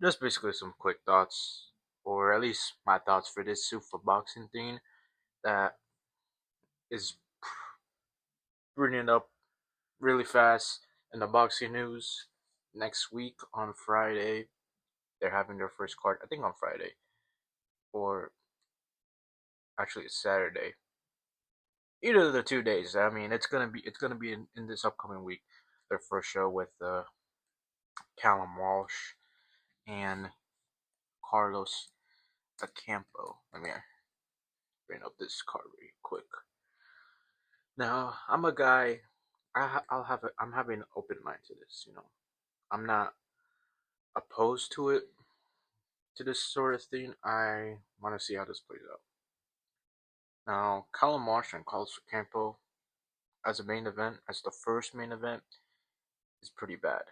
Just basically some quick thoughts, or at least my thoughts for this Zuffa boxing thing that is bringing up really fast in the boxing news. Next week on Friday, they're having their first card. I think on Friday, or actually it's Saturday. Either of the 2 days. I mean, it's gonna be in this upcoming week. Their first show with Callum Walsh and Carlos Acampo. Let me bring up this card really quick. Now, I'm a guy. I'm having an open mind to this. I'm not opposed to this sort of thing. I want to see how this plays out. Now, Callum Marsh and Carlos Campo as a main event, as the first main event, is pretty bad.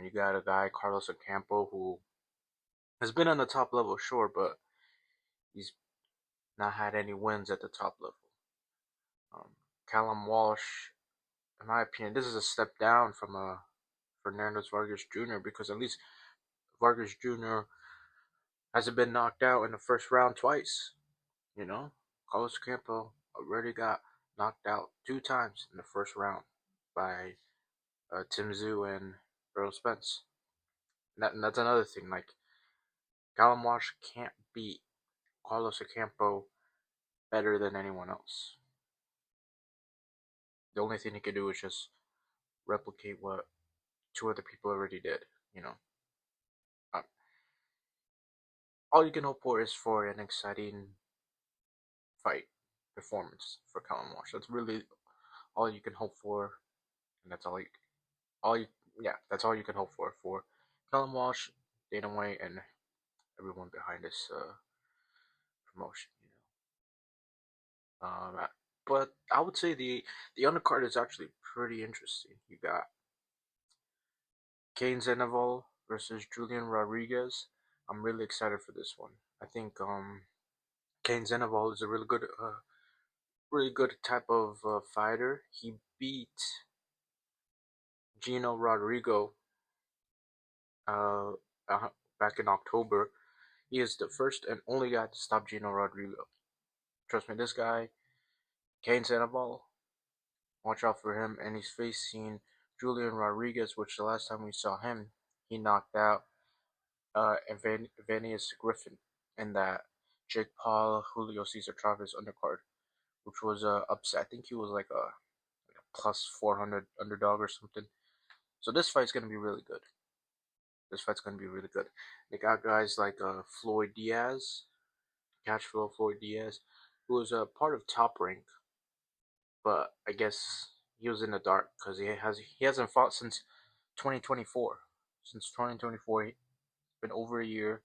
You got a guy Carlos Campo who has been on the top level, sure, but he's not had any wins at the top level. Um, Callum Walsh, in my opinion, this is a step down from Fernandez Vargas Jr. because at least Vargas Jr. hasn't been knocked out in the first round twice. You know, Carlos Campo already got knocked out 2 times in the first round by Tim Zoo and Earl Spence. And that's another thing. Like, Callum Walsh can't beat Carlos Campo better than anyone else. The only thing he could do is just replicate what 2 other people already did. You know, uh, all you can hope for is for an exciting fight performance for Callum Walsh. That's really all you can hope for, and that's all you, yeah, that's all you can hope for Callum Walsh, Dana White, and everyone behind this promotion. But I would say the undercard is actually pretty interesting. You got Kane Zenoval versus Julian Rodriguez. I'm really excited for this one. I think Kane Zenoval is a really good type of fighter. He beat Gino Rodrigo uh, uh, back in October. He is the first and only guy to stop Gino Rodrigo. Trust me, this guy, Kane Sandoval, watch out for him. And he's facing Julian Rodriguez, which the last time we saw him, he knocked out Evanius Griffin in that Jake Paul, Julio Cesar Chavez undercard, which was a upset. I think he was like a plus 400 underdog or something. So this fight's gonna be really good. This fight's gonna be really good. They got guys like Floyd Diaz, Cashflow Floyd Diaz, who was a part of Top Rank, but I guess he was in the dark because he hasn't fought since 2024. Since 2024, it's been over a year.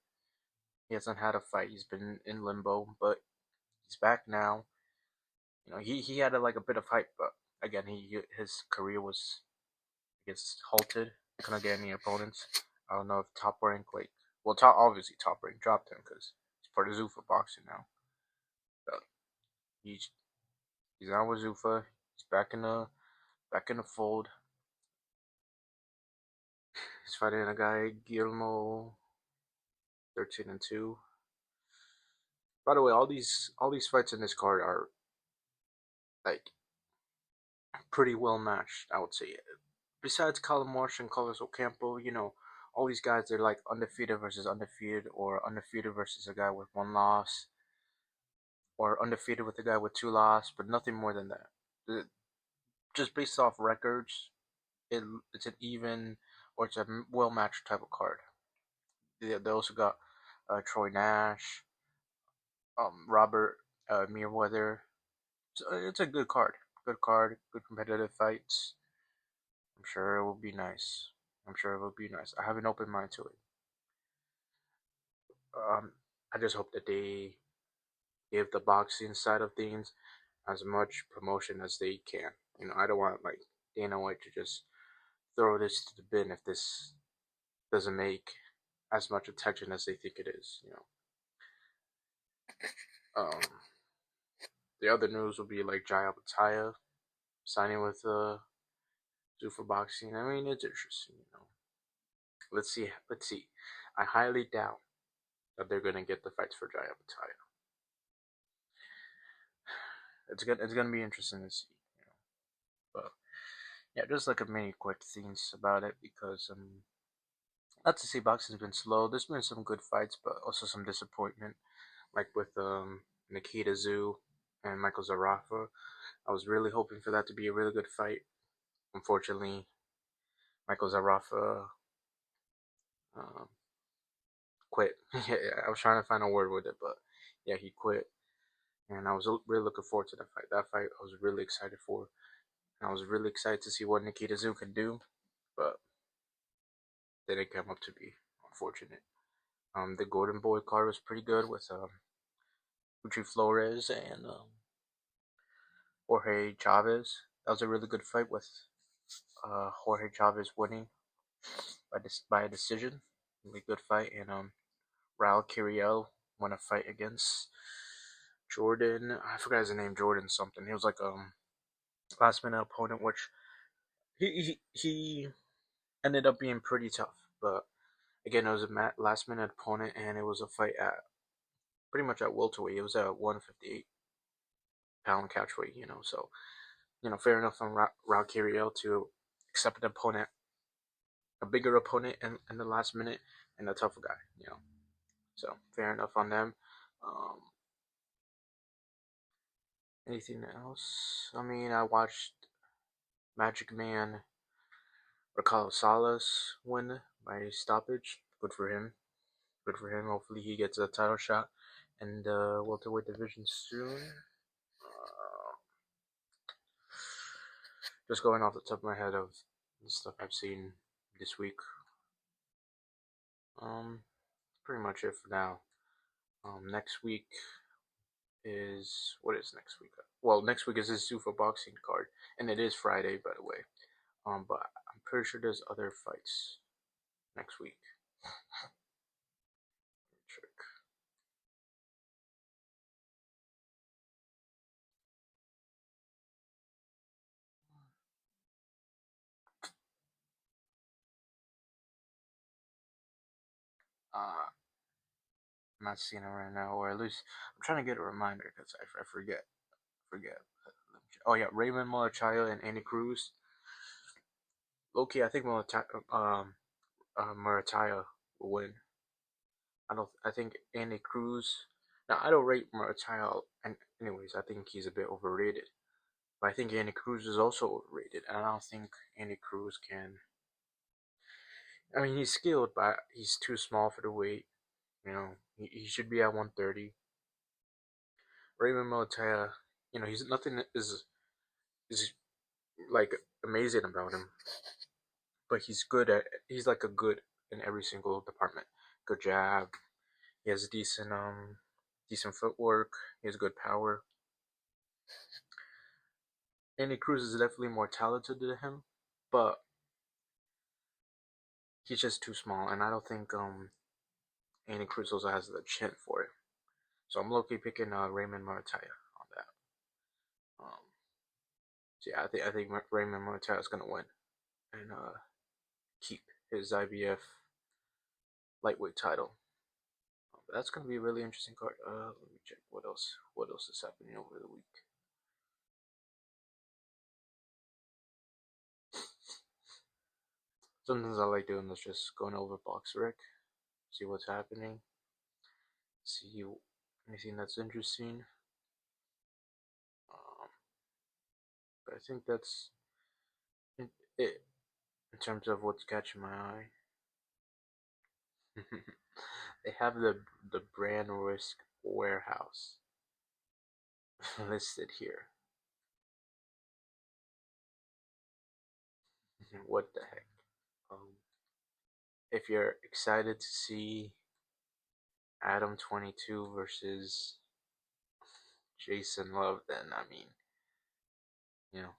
He hasn't had a fight. He's been in limbo, but he's back now. He had like a bit of hype, but again, his career was, I guess, halted. Couldn't get any opponents. I don't know if Top Rank obviously Top Rank dropped him because he's part of Zuffa boxing now. But he's he's out with Zuffa. He's back in the fold. He's fighting a guy Guillermo 13-2. By the way, all these fights in this card are like pretty well matched, I would say. Besides Callum Marsh and Carlos Ocampo, all these guys they're like undefeated versus undefeated, or undefeated versus a guy with 1 loss, or undefeated with a guy with 2 losses, but nothing more than that. Just based off records, it's an even or it's a well matched type of card. They also got Troy Nash, Robert Meerweather. So it's a good card. Good card. Good competitive fights. I'm sure it will be nice. I'm sure it will be nice. I have an open mind to it. Um, I just hope that they give the boxing side of things as much promotion as they can. I don't want like Dana White to just throw this to the bin if this doesn't make as much attention as they think it is. Um, the other news will be like Jaya Bataya signing with Zuffa Boxing. I mean, it's interesting. Let's see. Let's see. I highly doubt that they're gonna get the fights for Jaya Mataya. It's gonna be interesting to see, But yeah, just like a many quick things about it because not to say boxing's been slow. There's been some good fights, but also some disappointment, like with Nikita Zoo and Michael Zarafa. I was really hoping for that to be a really good fight. Unfortunately, Michael Zarafa um, quit. Yeah, I was trying to find a word with it, but yeah, he quit. And I was really looking forward to that fight. That fight I was really excited for. And I was really excited to see what Nikita Zoo can do, but they didn't come up to be. Unfortunate. The Golden Boy card was pretty good with Uchi Flores and Jorge Chavez. That was a really good fight with Jorge Chavez winning by a decision. Really good fight, and Raul Curiel won a fight against Jordan. I forgot his name. Jordan something. He was like last minute opponent, which he ended up being pretty tough. But again, it was a last minute opponent, and it was a fight at pretty much at welterweight. It was at 158-pound catchweight. So fair enough on Raul Curiel to accept an opponent, a bigger opponent in the last minute, and a tougher guy. So fair enough on them. Um, Anything else? I mean, I watched Magic Man Ricardo Salas win by stoppage. Good for him. Good for him. Hopefully, he gets a title shot in the welterweight division soon. Just going off the top of my head of the stuff I've seen this week. Pretty much it for now. Next week is what is next week? Well, next week is this Zuffa boxing card, and it is Friday, by the way. But I'm pretty sure there's other fights next week. Check. I'm not seeing it right now, or at least I'm trying to get a reminder because I forget. Forget. Oh yeah, Raymond Malachi and Andy Cruz. Okay, I think Murataya will win. I don't. I think Andy Cruz. Now I don't rate Murataya, and anyways, I think he's a bit overrated. But I think Andy Cruz is also overrated, and I don't think Andy Cruz can. I mean, he's skilled, but he's too small for the weight. He should be at 130. Raymond Malachi, he's nothing is like amazing about him, but he's like a good in every single department. Good jab. He has decent footwork. He has good power. Andy Cruz is definitely more talented than him, but he's just too small, and I don't think Andy Cruz also has the chin for it. So I'm low-key picking Raymond Martaya on that. So yeah, I think Raymond Martaya is gonna win and keep his IBF lightweight title. But that's gonna be a really interesting card. Let me check what else. What else is happening over the week? Sometimes I like doing this, just going over BoxRec, see what's happening, see anything that's interesting. Um, but I think that's it in terms of what's catching my eye. They have the brand risk warehouse listed here. What the heck? If you're excited to see Adam 22 versus Jason Love, then I mean, you know,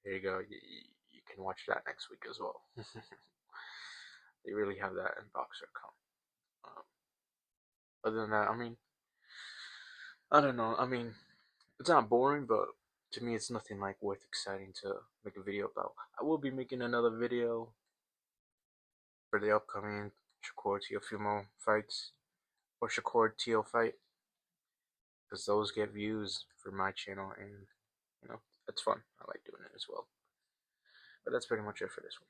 here you go. You can watch that next week as well. They really have that in Boxer.com. Other than that, I mean, I don't know. I mean, it's not boring, but to me, it's nothing like worth exciting to make a video about. I will be making another video for the upcoming Shakur Teofimo fights or Shakur Teo fight, because those get views for my channel, and it's fun. I like doing it as well. But that's pretty much it for this one.